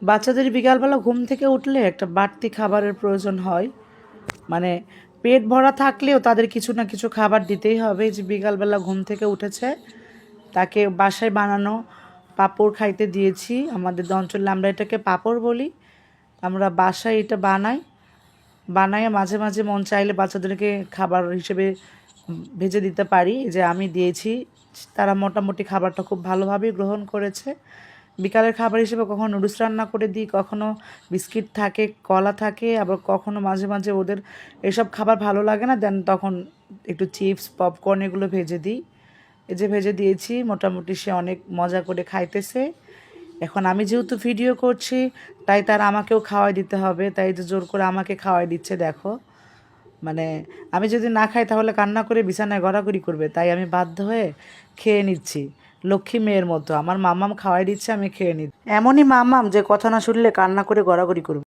বাচ্চাদের বিকালবেলা ঘুম থেকে উঠলে একটা বাড়তি খাবারের প্রয়োজন হয়। মানে পেট ভরা থাকলেও তাদের কিছু না কিছু খাবার দিতেই হবে। যে বিকালবেলা ঘুম থেকে উঠেছে, তাকে বাসায় বানানো পাঁপড় খাইতে দিয়েছি। আমাদের অঞ্চলে আমরা এটাকে পাঁপড় বলি। আমরা বাসায় এটা বানায় মাঝে মাঝে মন চাইলে বাচ্চাদেরকে খাবার হিসেবে ভেজে দিতে পারি। যে আমি দিয়েছি, তারা মোটামুটি খাবারটা খুব ভালোভাবেই গ্রহণ করেছে। বিকালের খাবার হিসেবে কখনো নুডলস রান্না করে দিই, কখনো বিস্কিট থাকে, কলা থাকে, আবার কখনো মাঝে মাঝে ওদের এসব খাবার ভালো লাগে না, দেন তখন একটু চিপস পপকর্ন এগুলো ভেজে দিই। এই যে ভেজে দিয়েছি, মোটামুটি সে অনেক মজা করে খাইতেছে। এখন আমি যেহেতু ভিডিও করছি, তাই তার আমাকেও খাওয়াই দিতে হবে, তাই যে জোর করে আমাকে খাওয়াই দিচ্ছে দেখো। মানে আমি যদি না খাই তাহলে কান্না করে বিছানায় গড়াগড়ি করবে, তাই আমি বাধ্য হয়ে খেয়ে নিচ্ছি লক্ষ্মী মেয়ের মতো। আমার মাম্মাম খাওয়াই দিচ্ছে, আমি খেয়ে নিচ্ছি। এমনই মাম্মাম যে কথা না শুনলে কান্না করে গড়াগড়ি করবে।